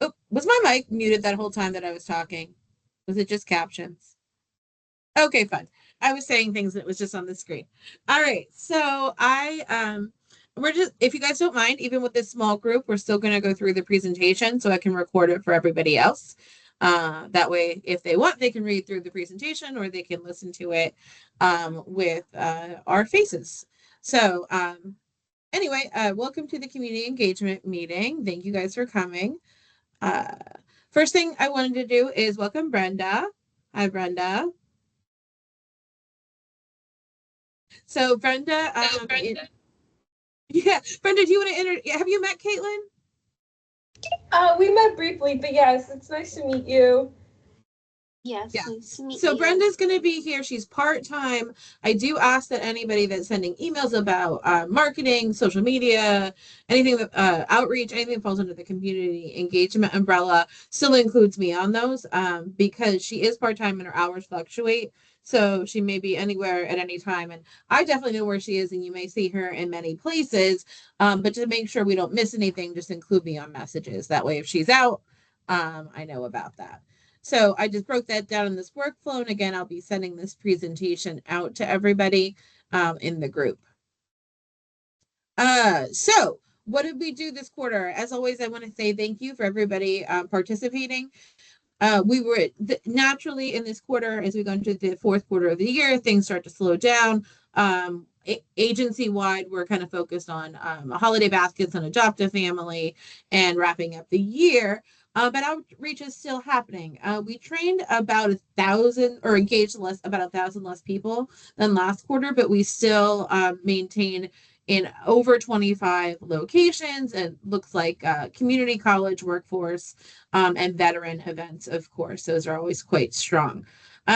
Oh, was my mic muted that whole time that I was talking? Was it just captions? Okay, fun. I was saying things that was just on the screen. All right. So we're just, if you guys don't mind, even with this small group, we're still going to go through the presentation so I can record it for everybody else. That way, if they want, they can read through the presentation or they can listen to it with our faces. So anyway, welcome to the community engagement meeting. Thank you guys for coming. Uh, First thing I wanted to do is welcome Brenda. Hi, Brenda. So Brenda, yeah, Brenda, do you want to have you met Caitlin? We met briefly, but yes, it's nice to meet you. Yeah. Yes, nice to meet So you. Brenda's going to be here. She's part-time. I do ask that anybody that's sending emails about marketing, social media, anything that outreach, anything that falls under the community engagement umbrella still includes me on those because she is part-time and her hours fluctuate. So she may be anywhere at any time. And I definitely know where she is, and you may see her in many places. But to make sure we don't miss anything, just include me on messages. That way, if she's out, I know about that. So I just broke that down in this workflow. And again, I'll be sending this presentation out to everybody in the group. So what did we do this quarter? As always, I want to say thank you for everybody participating. We were naturally in this quarter, as we go into the fourth quarter of the year, things start to slow down. Agency wide, we're kind of focused on holiday baskets and adopt a family and wrapping up the year. But outreach is still happening. We trained about 1,000 or engaged about 1,000 less people than last quarter, but we still maintain in over 25 locations and looks like community college workforce and veteran events, of course. Those are always quite strong.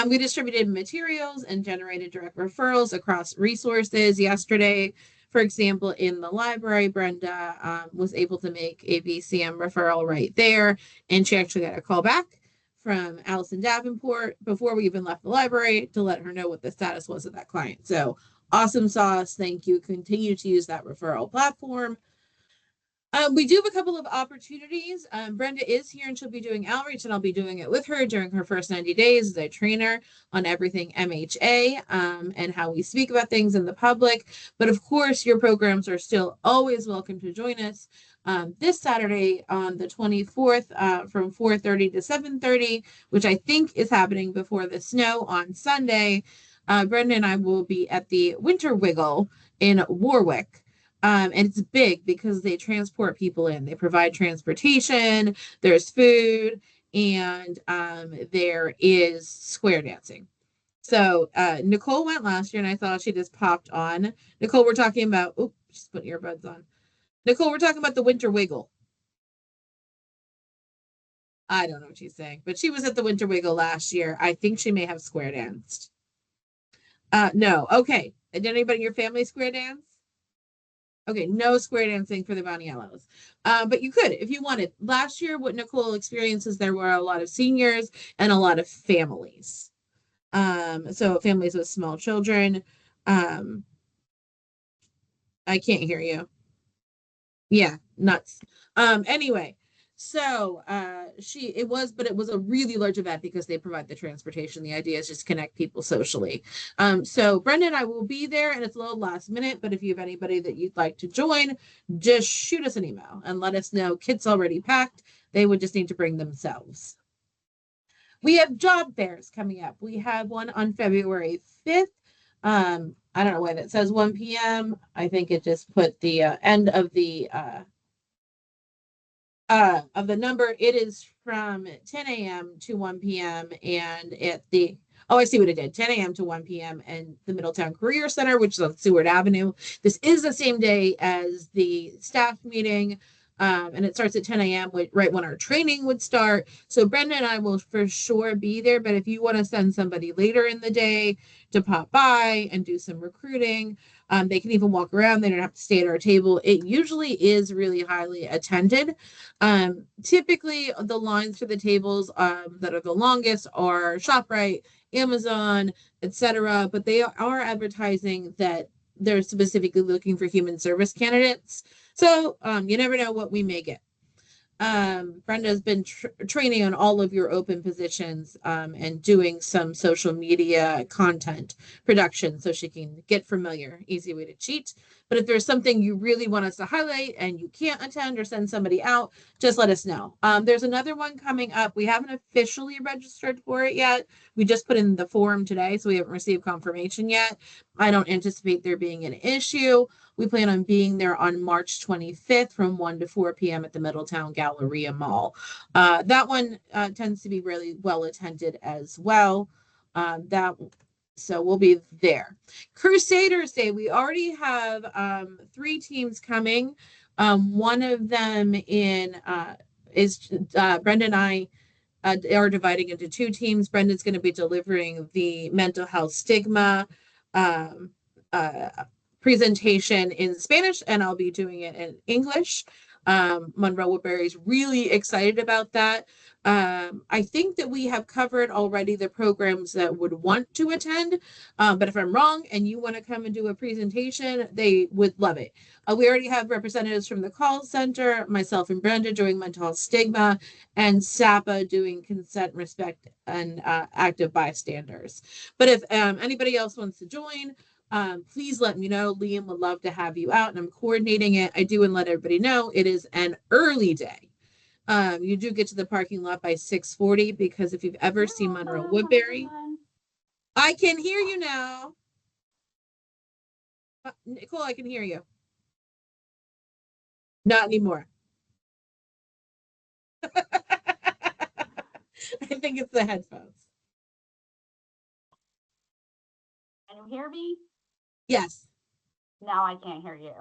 We distributed materials and generated direct referrals across resources yesterday. For example, in the library, Brenda was able to make a VCM referral right there, and she actually got a call back from Allison Davenport before we even left the library to let her know what the status was of that client. So awesome sauce. Thank you. Continue to use that referral platform. We do have a couple of opportunities. Brenda is here and she'll be doing outreach, and I'll be doing it with her during her first 90 days as I train her on everything MHA and how we speak about things in the public. But of course, your programs are still always welcome to join us this Saturday on the 24th from 4:30 to 7:30, which I think is happening before the snow on Sunday. Brenda and I will be at the Winter Wiggle in Warwick. And it's big because they transport people in. They provide transportation, there's food, and there is square dancing. So Nicole went last year, and I thought she just popped on. Nicole, we're talking about, oh, she's putting earbuds on. Nicole, we're talking about the Winter Wiggle. I don't know what she's saying, but she was at the Winter Wiggle last year. I think she may have square danced. No, okay. Did anybody in your family square dance? Okay, no square dancing for the Boniellos. But you could if you wanted. Last year, what Nicole experienced is there were a lot of seniors and a lot of families. So families with small children. Um, I can't hear you. Yeah, nuts. Anyway, so but it was a really large event because they provide the transportation. The idea is just connect people socially. So Brenda and I will be there, and it's a little last minute, but if you have anybody that you'd like to join, just shoot us an email and let us know. Kit's already packed. They would just need to bring themselves. We have job fairs coming up. We have one on February 5th. I don't know why that says 1 p.m. I think it just put the end of the number. It is from 10 a.m. to 1 p.m. and at the oh, I see what it did. 10 a.m. to 1 p.m. and the Middletown Career Center, which is on Seward Avenue. This is the same day as the staff meeting. And it starts at 10 a.m. right when our training would start. So Brenda and I will for sure be there. But if you want to send somebody later in the day to pop by and do some recruiting, they can even walk around. They don't have to stay at our table. It usually is really highly attended. Typically, the lines for the tables that are the longest are ShopRite, Amazon, etc. But they are advertising that they're specifically looking for human service candidates. So you never know what we may get. Brenda's been training on all of your open positions and doing some social media content production so she can get familiar. Easy way to cheat. But if there's something you really want us to highlight and you can't attend or send somebody out, just let us know. There's another one coming up. We haven't officially registered for it yet. We just put in the form today, so we haven't received confirmation yet. I don't anticipate there being an issue. We plan on being there on March 25th from 1 to 4 p.m. at the Middletown Galleria Mall. That one tends to be really well attended as well. So we'll be there. Crusaders Day, we already have 3 teams coming. One of them is Brenda and I are dividing into 2 teams. Brenda's going to be delivering the mental health stigma presentation in Spanish, and I'll be doing it in English. Monroe Woodbury is really excited about that. I think that we have covered already the programs that would want to attend, but if I'm wrong and you want to come and do a presentation, they would love it. We already have representatives from the call center, myself and Brenda doing mental health stigma, and SAPA doing consent, respect, and active bystanders. But if anybody else wants to join, please let me know. Liam would love to have you out, and I'm coordinating it. I do want to let everybody know it is an early day. You do get to the parking lot by 6:40 because if you've ever seen Monroe Woodbury, I can hear you now. Nicole, I can hear you. Not anymore. I think it's the headphones. Can you hear me? Yes. Now I can't hear you.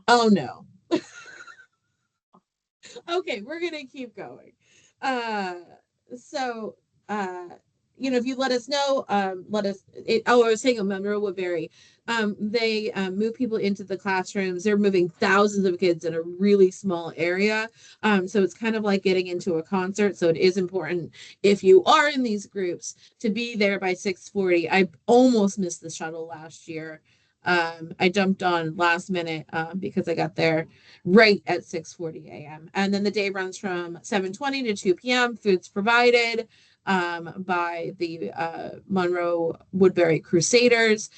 Oh no. Okay, we're gonna keep going. So if you let us know, I was saying a Monroe Woodbury. They move people into the classrooms. They're moving thousands of kids in a really small area. So it's kind of like getting into a concert. So it is important if you are in these groups to be there by 6:40. I almost missed the shuttle last year. I jumped on last minute because I got there right at 6:40 a.m. And then the day runs from 7:20 to 2 p.m. Food's provided by the Monroe Woodbury Crusaders.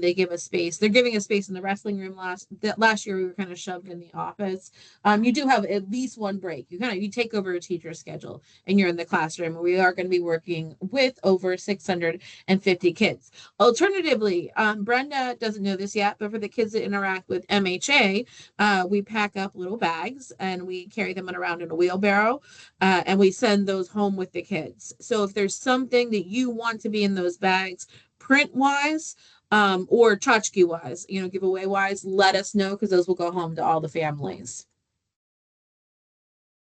They give us space. They're giving us space in the wrestling room. Last year we were kind of shoved in the office. You do have at least one break. You take over a teacher's schedule and you're in the classroom. We are going to be working with over 650 kids. Alternatively, Brenda doesn't know this yet, but for the kids that interact with MHA, we pack up little bags and we carry them around in a wheelbarrow and we send those home with the kids. So if there's something that you want to be in those bags, print wise, or tchotchke wise, giveaway wise, let us know because those will go home to all the families.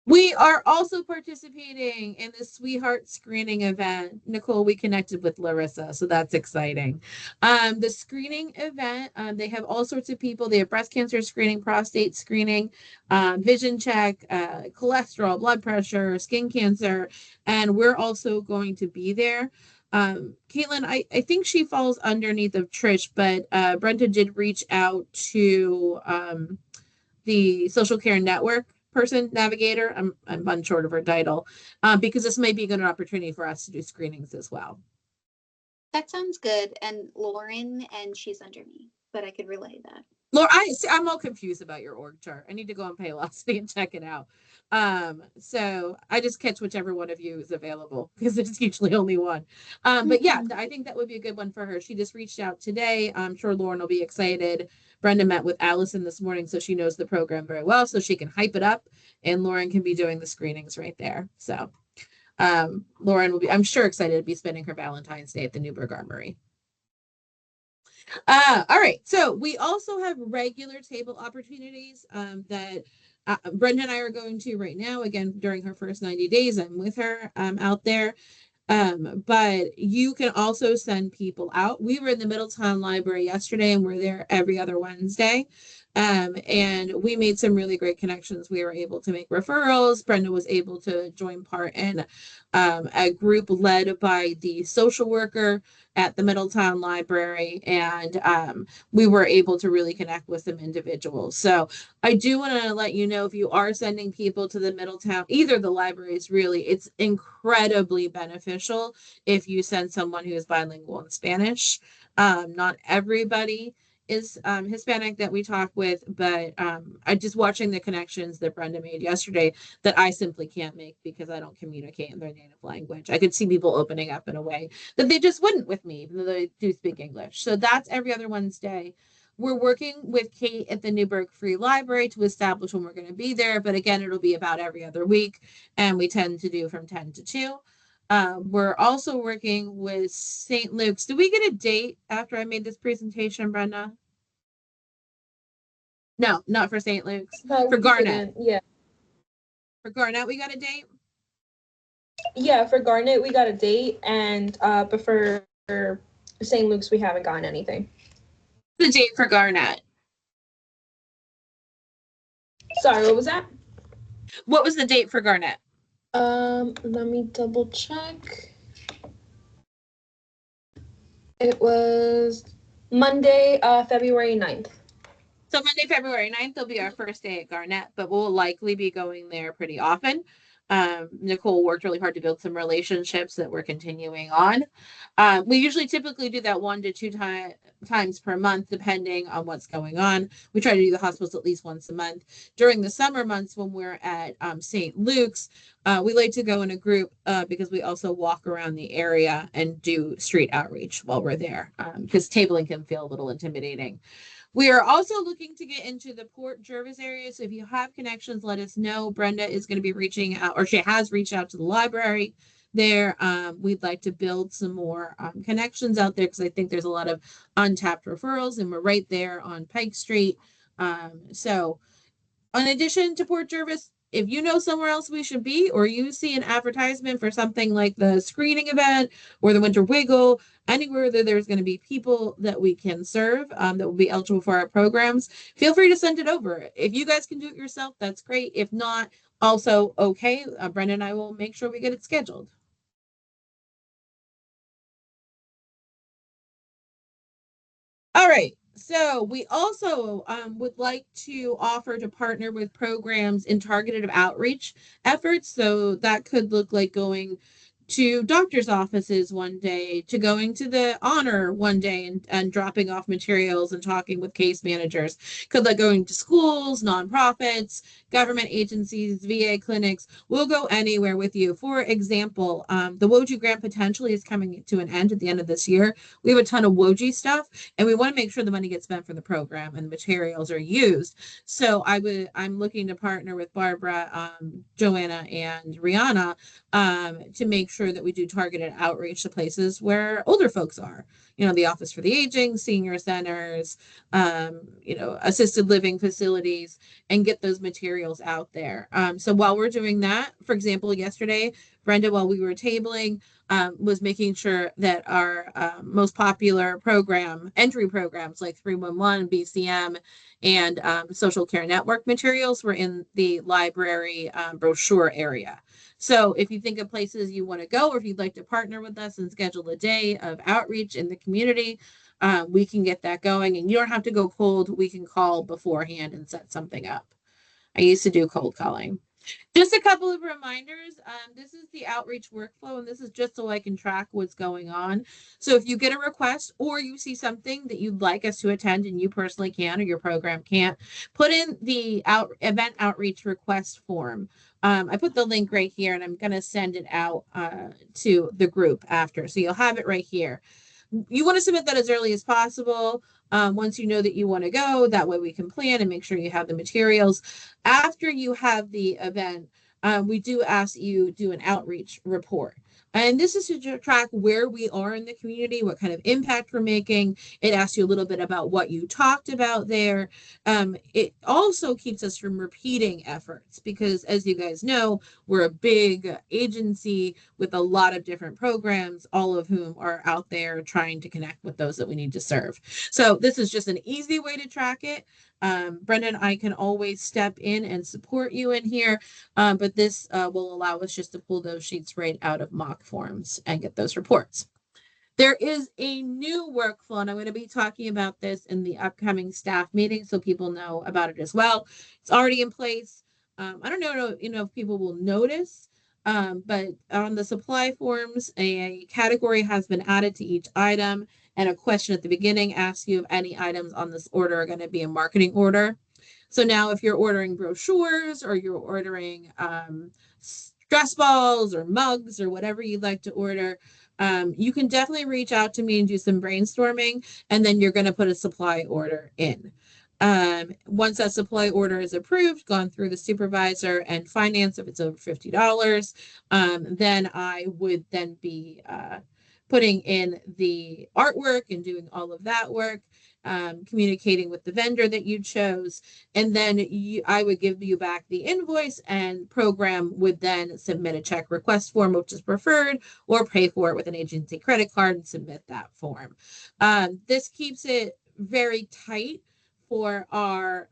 We are also participating in the Sweetheart screening event. Nicole, we connected with Larissa, so that's exciting. The screening event, they have all sorts of people. They have breast cancer screening, prostate screening, vision check, cholesterol, blood pressure, skin cancer, and we're also going to be there. Caitlin, I think she falls underneath of Trish, but Brenda did reach out to the Social Care Network navigator. I'm unsure of her title because this may be a good opportunity for us to do screenings as well. That sounds good. And Lauren, and she's under me, but I could relay that. Laura, I'm all confused about your org chart. I need to go on Paylocity and check it out. So I just catch whichever one of you is available because there's usually only one. But yeah, I think that would be a good one for her. She just reached out today. I'm sure Lauren will be excited. Brenda met with Allison this morning, so she knows the program very well, so she can hype it up, and Lauren can be doing the screenings right there. So Lauren will be, I'm sure, excited to be spending her Valentine's Day at the Newburgh Armory. All right, so we also have regular table opportunities that Brenda and I are going to right now. Again, during her first 90 days, I'm with her out there. But you can also send people out. We were in the Middletown Library yesterday and we're there every other Wednesday. And we made some really great connections. We were able to make referrals. Brenda was able to join part in a group led by the social worker at the Middletown Library, and we were able to really connect with some individuals. So I do want to let you know, if you are sending people to the Middletown, either the libraries, really, it's incredibly beneficial if you send someone who is bilingual in Spanish. Not everybody is Hispanic that we talk with, but I just watching the connections that Brenda made yesterday that I simply can't make because I don't communicate in their native language. I could see people opening up in a way that they just wouldn't with me, even though they do speak English. So that's every other Wednesday. We're working with Kate at the Newburgh Free Library to establish when we're going to be there, but again, it'll be about every other week, and we tend to do from 10 to 2. We're also working with St. Luke's. Did we get a date after I made this presentation, Brenda? No, not for St. Luke's. No, For we Garnet. didn't. Yeah. For Garnet, we got a date? Yeah, for Garnet, we got a date, and but for St. Luke's, we haven't gotten anything. The date for Garnet. Sorry, what was that? What was the date for Garnet? Let me double check. It was Monday, February 9th. So Monday, February 9th will be our first day at Garnet, but we'll likely be going there pretty often. Nicole worked really hard to build some relationships that we're continuing on. We usually typically do that 1 to 2 times per month, depending on what's going on. We try to do the hospitals at least once a month. During the summer months, when we're at St. Luke's, we like to go in a group because we also walk around the area and do street outreach while we're there, because tabling can feel a little intimidating. We are also looking to get into the Port Jervis area. So if you have connections, let us know. Brenda is going to be reaching out, or she has reached out to the library there. We'd like to build some more connections out there because I think there's a lot of untapped referrals, and we're right there on Pike Street. So in addition to Port Jervis, if you know somewhere else we should be, or you see an advertisement for something like the screening event or the Winter Wiggle, anywhere that there's going to be people that we can serve that will be eligible for our programs, feel free to send it over. If you guys can do it yourself, that's great. If not, also okay. Brenda and I will make sure we get it scheduled. All right. So we also would like to offer to partner with programs in targeted outreach efforts. So that could look like going to doctor's offices one day, to going to the honor one day and dropping off materials and talking with case managers. Could like going to schools, nonprofits, government agencies, VA clinics. We'll go anywhere with you. For example, the WOJI grant potentially is coming to an end at the end of this year. We have a ton of WOJI stuff, and we want to make sure the money gets spent for the program and the materials are used. So I'm looking to partner with Barbara, Joanna, and Rihanna to make sure that we do targeted outreach to places where older folks are. The Office for the Aging, senior centers, assisted living facilities, and get those materials out there. So while we're doing that, for example, yesterday, Brenda, while we were tabling, was making sure that our most popular entry programs like 311, BCM, and Social Care Network materials were in the library brochure area. So if you think of places you want to go, or if you'd like to partner with us and schedule a day of outreach in the community, we can get that going. And you don't have to go cold. We can call beforehand and set something up. I used to do cold calling. Just a couple of reminders. This is the outreach workflow, and this is just so I can track what's going on. So if you get a request or you see something that you'd like us to attend and you personally can or your program can't, put in the event outreach request form. I put the link right here, and I'm going to send it out to the group after. So you'll have it right here. You want to submit that as early as possible. Once you know that you want to go, that way we can plan and make sure you have the materials. After you have the event, we do ask you do an outreach report. And this is to track where we are in the community, what kind of impact we're making. It asks you a little bit about what you talked about there. It also keeps us from repeating efforts because, as you guys know, we're a big agency with a lot of different programs, all of whom are out there trying to connect with those that we need to serve. So this is just an easy way to track it. Brenda and I can always step in and support you in here, but this will allow us just to pull those sheets right out of mock forms and get those reports. There is a new workflow, and I'm going to be talking about this in the upcoming staff meeting so people know about it as well. It's already in place. I don't know, if people will notice, but on the supply forms, a category has been added to each item, and a question at the beginning asks you if any items on this order are going to be in marketing order. So now if you're ordering brochures or you're ordering stress balls or mugs or whatever you'd like to order, you can definitely reach out to me and do some brainstorming, and then you're going to put a supply order in. Once that supply order is approved, gone through the supervisor and finance, if it's over $50, then I would then be putting in the artwork and doing all of that work, communicating with the vendor that you chose, and then I would give you back the invoice, and program would then submit a check request form, which is preferred, or pay for it with an agency credit card and submit that form. This keeps it very tight for our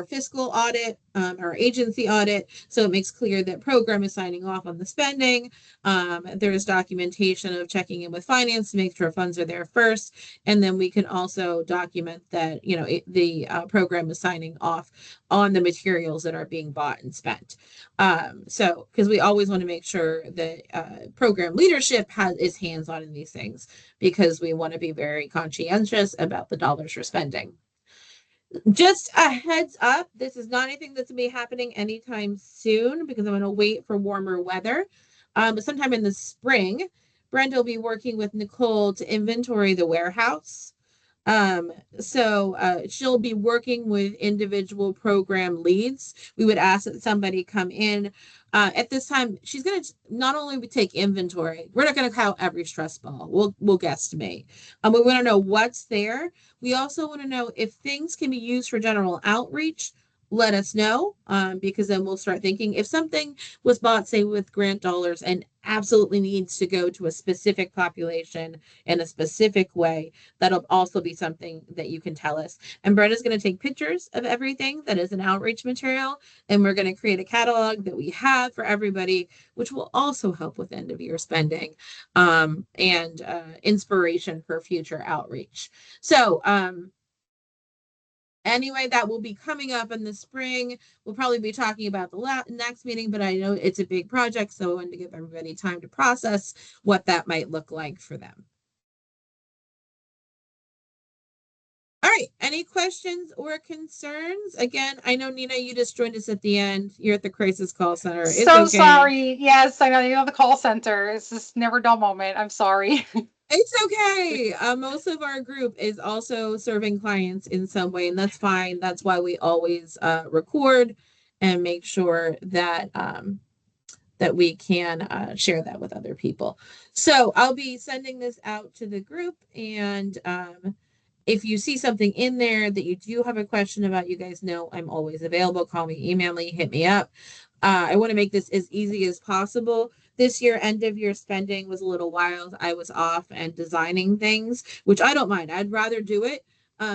fiscal audit, our agency audit. So it makes clear that program is signing off on the spending. There's documentation of checking in with finance to make sure funds are there first. And then we can also document that, the program is signing off on the materials that are being bought and spent. So, because we always want to make sure that program leadership is hands-on in these things, because we want to be very conscientious about the dollars we're spending. Just a heads up, this is not anything that's going to be happening anytime soon, because I'm going to wait for warmer weather. But sometime in the spring, Brenda will be working with Nicole to inventory the warehouse. So she'll be working with individual program leads. We would ask that somebody come in. At this time, she's going to not only take inventory, we're not going to count every stress ball. We'll guesstimate. We want to know what's there. We also want to know if things can be used for general outreach. Let us know, because then we'll start thinking if something was bought, say, with grant dollars and absolutely needs to go to a specific population in a specific way, that'll also be something that you can tell us. And Brenda's going to take pictures of everything that is an outreach material, and we're going to create a catalog that we have for everybody, which will also help with end of year spending, and inspiration for future outreach. So, anyway, that will be coming up in the spring. We'll probably be talking about the next meeting, but I know it's a big project, so I wanted to give everybody time to process what that might look like for them. All right, any questions or concerns? Again, I know, Nina, you just joined us at the end. You're at the crisis call center. It's so okay. sorry. Yes, I know, the call center. It's just never a dull moment. I'm sorry. It's okay. Most of our group is also serving clients in some way, and that's fine. That's why we always record and make sure that that we can share that with other people. So I'll be sending this out to the group, and if you see something in there that you do have a question about, you guys know I'm always available. Call me, email me, hit me up. I want to make this as easy as possible. This year, end of year spending was a little wild. I was off and designing things, which I don't mind. I'd rather do it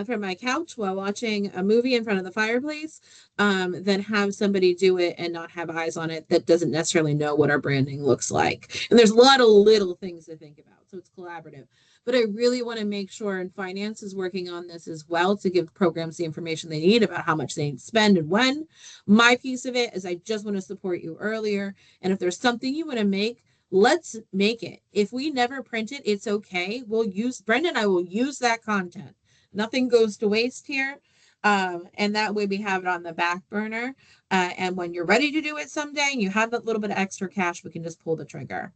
from my couch while watching a movie in front of the fireplace than have somebody do it and not have eyes on it that doesn't necessarily know what our branding looks like. And there's a lot of little things to think about, so it's collaborative. But I really want to make sure, and finance is working on this as well, to give programs the information they need about how much they need to spend and when. My piece of it is I just want to support you earlier. And if there's something you want to make, let's make it. If we never print it, it's okay. Brenda and I will use that content. Nothing goes to waste here. And that way we have it on the back burner. And when you're ready to do it someday and you have that little bit of extra cash, we can just pull the trigger.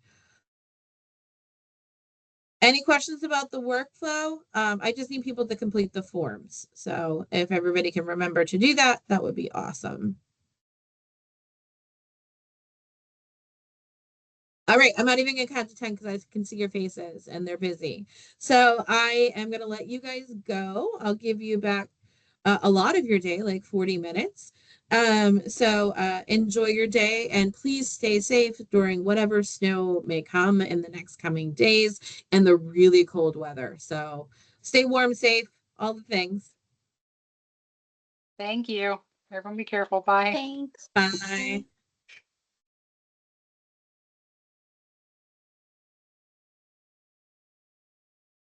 Any questions about the workflow? I just need people to complete the forms. So if everybody can remember to do that, that would be awesome. All right, I'm not even gonna count to 10 because I can see your faces and they're busy. So I am gonna let you guys go. I'll give you back a lot of your day, like 40 minutes. So enjoy your day, and please stay safe during whatever snow may come in the next coming days and the really cold weather. So stay warm, safe, all the things. Thank you. Everyone be careful. Bye. Thanks. Bye.